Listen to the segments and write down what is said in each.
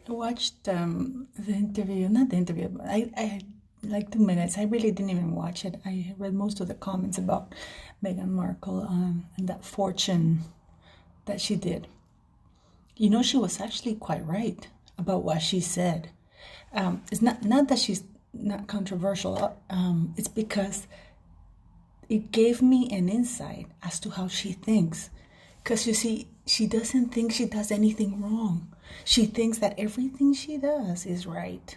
I watched the interview, not the interview, but I like 2 minutes. I really didn't even watch it. I read most of the comments about Meghan Markle and that fortune that she did. You know, she was actually quite right about what she said. It's not that she's not controversial. It's because it gave me an insight as to how she thinks. Because you see, she doesn't think she does anything wrong. She thinks that everything she does is right.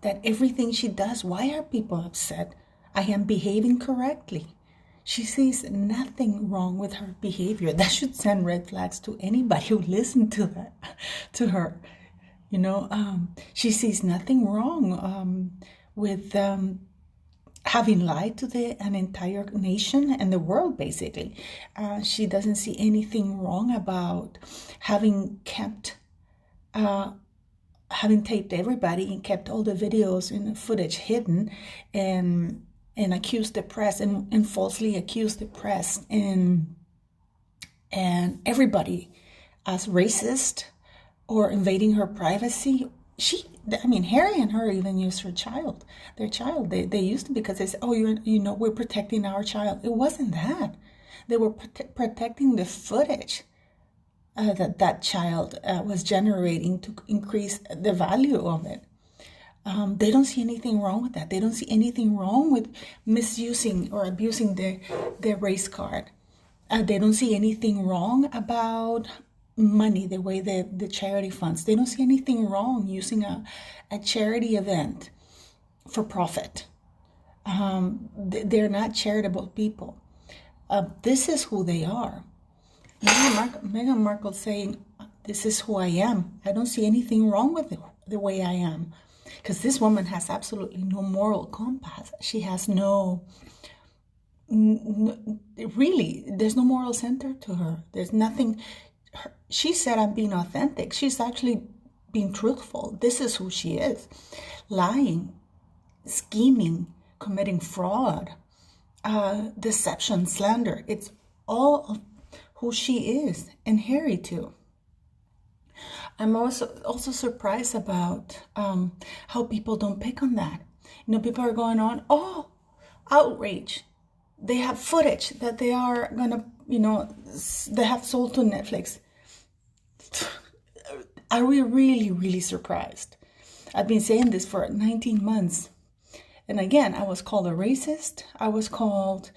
That everything she does, why are people upset? I am behaving correctly. She sees nothing wrong with her behavior. That should send red flags to anybody who listened to that, to her. You know, she sees nothing wrong with having lied to an entire nation and the world, basically. She doesn't see anything wrong about having taped everybody and kept all the videos and the footage hidden and accused the press and falsely accused the press and everybody as racist or invading her privacy. Harry and her even used their child. They used to, because they said, oh, we're protecting our child. It wasn't that. They were protecting the footage that child was generating to increase the value of it. They don't see anything wrong with that. They don't see anything wrong with misusing or abusing their race card. They don't see anything wrong about money, the way the charity funds. They don't see anything wrong using a charity event for profit. They're not charitable people. This is who they are. Meghan Markle saying, this is who I am. I don't see anything wrong with the way I am. Because this woman has absolutely no moral compass. She has really, there's no moral center to her. There's nothing. She said, I'm being authentic. She's actually being truthful. This is who she is. Lying, scheming, committing fraud, deception, slander. It's all of who she is, and Harry too. I'm also surprised about how people don't pick on that. You know, people are going on, oh, outrage. They have footage that they are gonna, they have sold to Netflix. Are we really, really surprised? I've been saying this for 19 months. And again, I was called a racist. I was called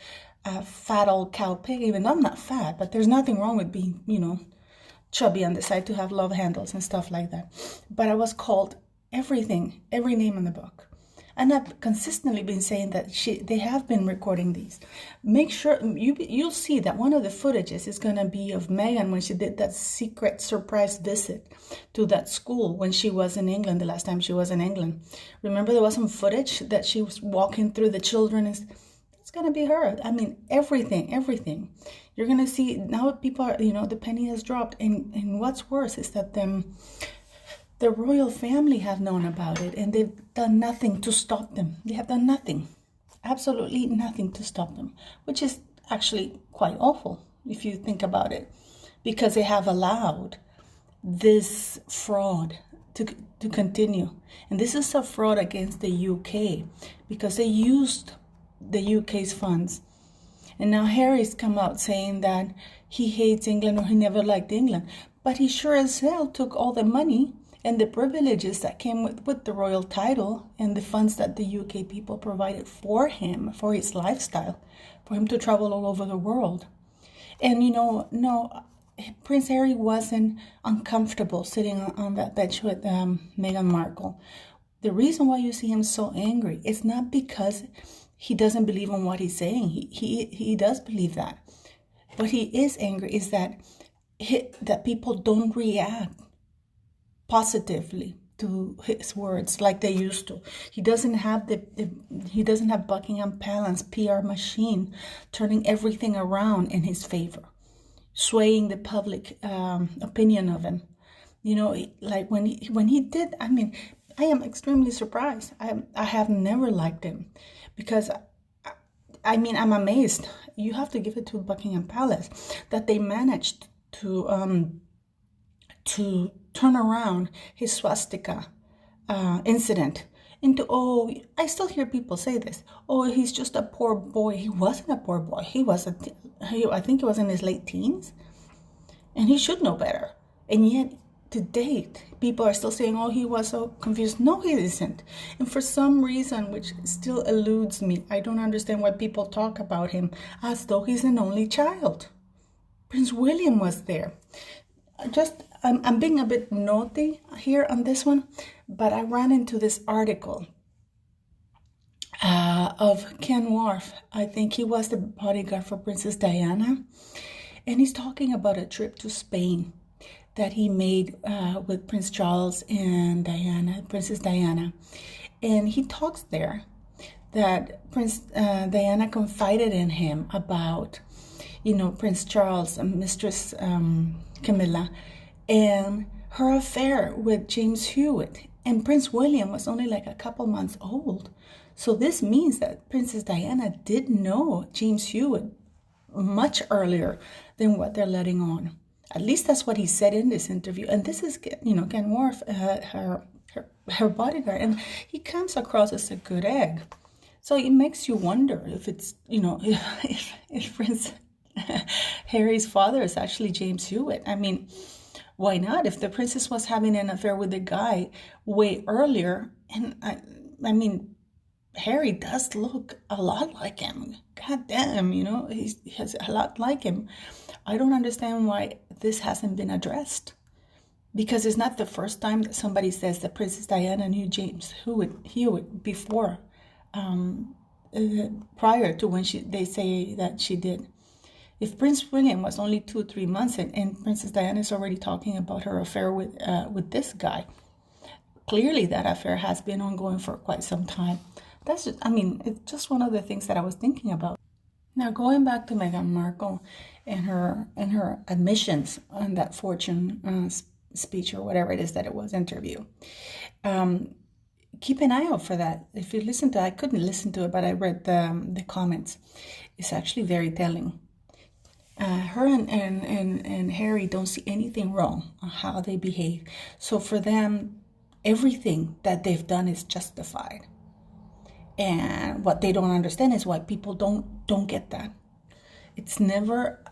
a fat old cow pig, even though I'm not fat, but there's nothing wrong with being, chubby on the side to have love handles and stuff like that. But I was called everything, every name in the book. And I've consistently been saying that they have been recording these. Make sure, you'll see that one of the footages is going to be of Meghan when she did that secret surprise visit to that school when she was in England, the last time she was in England. Remember, there was some footage that she was walking through the children. It's going to be her. I mean, everything. You're going to see now people are, the penny has dropped. And what's worse is that the royal family have known about it and they've done nothing to stop them. They have done nothing, absolutely nothing to stop them, which is actually quite awful if you think about it, because they have allowed this fraud to continue. And this is a fraud against the UK because they used the UK's funds. And now Harry's come out saying that he hates England or he never liked England, but he sure as hell took all the money and the privileges that came with the royal title and the funds that the UK people provided for him, for his lifestyle, for him to travel all over the world. And no, Prince Harry wasn't uncomfortable sitting on that bench with Meghan Markle. The reason why you see him so angry is not because he doesn't believe in what he's saying. He does believe that. What he is angry is that people don't react positively to his words like they used to. He doesn't have Buckingham Palace PR machine turning everything around in his favor, swaying the public opinion of him. Like when he did. I mean, I am extremely surprised. I have never liked him because I'm amazed. You have to give it to Buckingham Palace that they managed to turn around his swastika incident into, oh, I still hear people say this, oh, he's just a poor boy. He wasn't a poor boy. I think he was in his late teens, and he should know better. And yet, to date, people are still saying, oh, he was so confused. No, he isn't. And for some reason, which still eludes me, I don't understand why people talk about him as though he's an only child. Prince William was there. I'm being a bit naughty here on this one, but I ran into this article of Ken Wharf. I think he was the bodyguard for Princess Diana. And he's talking about a trip to Spain that he made with Prince Charles and Princess Diana. And he talks there that Prince Diana confided in him about, Prince Charles and Mistress Camilla and her affair with James Hewitt. And Prince William was only like a couple months old. So this means that Princess Diana did know James Hewitt much earlier than what they're letting on. At least that's what he said in this interview. And this is, Ken Wharf, her bodyguard. And he comes across as a good egg. So it makes you wonder if it's, if Prince Harry's father is actually James Hewitt. I mean, why not? If the princess was having an affair with the guy way earlier, and I mean, Harry does look a lot like him. God damn, he has a lot like him. I don't understand why this hasn't been addressed. Because it's not the first time that somebody says that Princess Diana knew James Hewitt before, prior to when they say that she did. If Prince William was only 2-3 months and Princess Diana is already talking about her affair with this guy, clearly that affair has been ongoing for quite some time. It's just one of the things that I was thinking about. Now, going back to Meghan Markle and her admissions on that Fortune speech or whatever it is that it was, interview. Keep an eye out for that. If you listen to it, I couldn't listen to it, but I read the comments. It's actually very telling. Her and Harry don't see anything wrong on how they behave. So for them, everything that they've done is justified. And what they don't understand is why people don't get that. It's never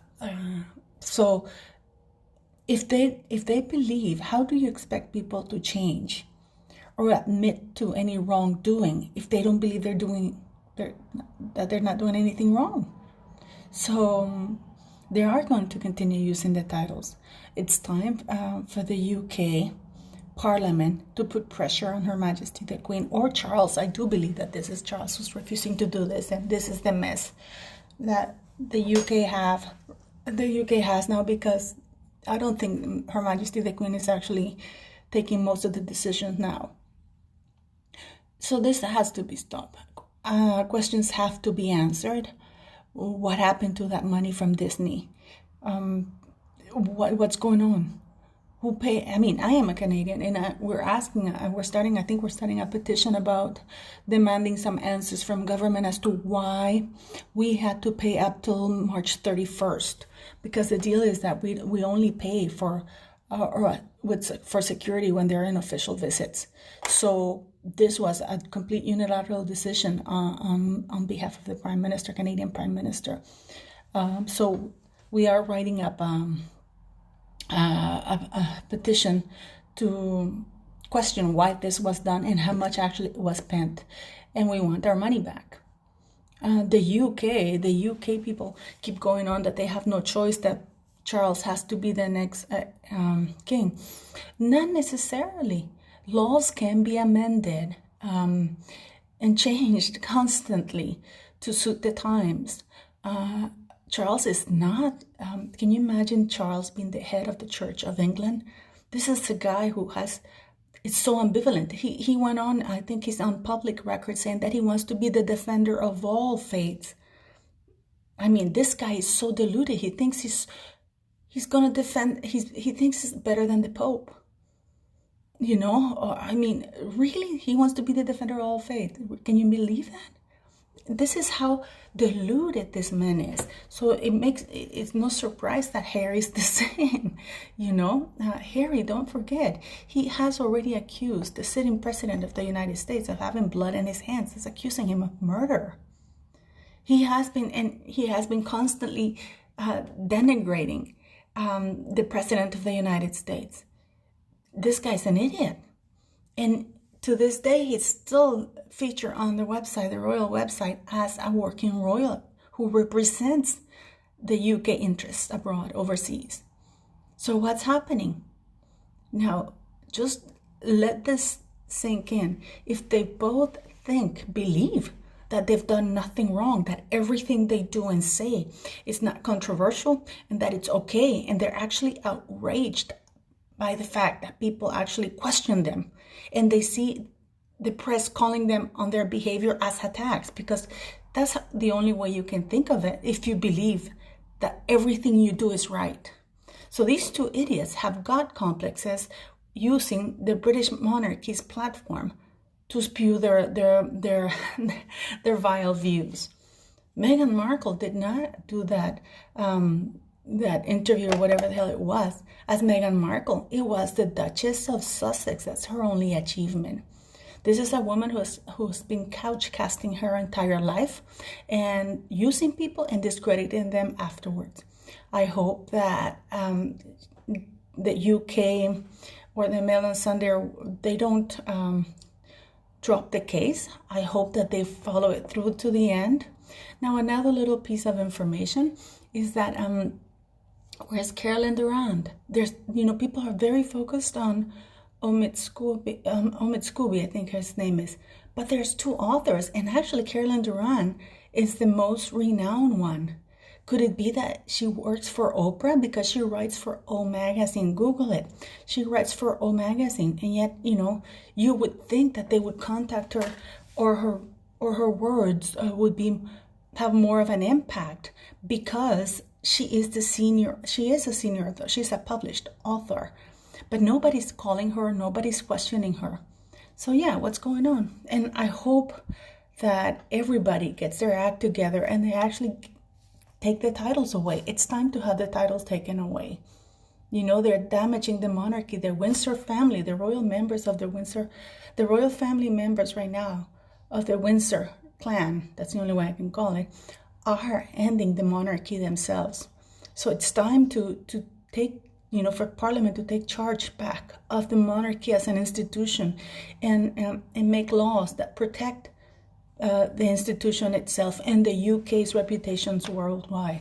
so. If they believe, how do you expect people to change or admit to any wrongdoing if they don't believe that they're not doing anything wrong? So they are going to continue using the titles. It's time for the UK Parliament to put pressure on Her Majesty the Queen or Charles. I do believe that this is Charles who's refusing to do this, and this is the mess that the UK has now, because I don't think Her Majesty the Queen is actually taking most of the decisions now. So this has to be stopped. Questions have to be answered. What happened to that money from Disney? What's going on? Who pay? I mean, I am a Canadian, and we're starting a petition about demanding some answers from government as to why we had to pay up till March 31st. Because the deal is that we only pay for security when they're in official visits. So this was a complete unilateral decision on behalf of the Prime Minister, Canadian Prime Minister. So we are writing up a petition to question why this was done and how much actually was spent, and we want our money back. The UK people keep going on that they have no choice, that Charles has to be the next king. Not necessarily. Laws can be amended and changed constantly to suit the times. Charles is not, can you imagine Charles being the head of the Church of England? This is a guy who it's so ambivalent. He went on, I think he's on public record saying that he wants to be the defender of all faiths. I mean, this guy is so deluded. He thinks he's going to defend, he thinks he's better than the Pope. I mean, really? He wants to be the defender of all faith. Can you believe that? This is how deluded this man is. So it's no surprise that Harry's the same. Harry, don't forget, he has already accused the sitting president of the United States of having blood in his hands. He's accusing him of murder. He has been constantly denigrating the president of the United States. This guy's an idiot. And to this day, he's still featured on the website, the royal website, as a working royal who represents the UK interests abroad, overseas. So what's happening? Now, just let this sink in. If they both believe that they've done nothing wrong, that everything they do and say is not controversial, and that it's okay, and they're actually outraged by the fact that people actually question them, and they see the press calling them on their behavior as attacks, because that's the only way you can think of it if you believe that everything you do is right. So these two idiots have God complexes using the British monarchy's platform to spew their vile views. Meghan Markle did not do that interview or whatever the hell it was as Meghan Markle. It was the Duchess of Sussex. That's her only achievement. This is a woman who's been couch casting her entire life and using people and discrediting them afterwards. I hope that the UK or the Mail on Sunday, they don't drop the case. I hope that they follow it through to the end. Now, another little piece of information is that where's Carolyn Durand? There's, people are very focused on Omid Scooby, I think his name is. But there's two authors, and actually Carolyn Durand is the most renowned one. Could it be that she works for Oprah because she writes for O Magazine? Google it. She writes for O Magazine, and yet, you would think that they would contact her, or her words would have more of an impact, because she is a senior author. She's a published author, but nobody's calling her, nobody's questioning her. So yeah, what's going on? And I hope that everybody gets their act together and they actually take the titles away. It's time to have the titles taken away. They're damaging the monarchy. The Windsor family, the royal members of the royal family members right now of the Windsor clan, that's the only way I can call it, are ending the monarchy themselves. So it's time to take, for Parliament to take charge back of the monarchy as an institution and make laws that protect the institution itself and the UK's reputations worldwide.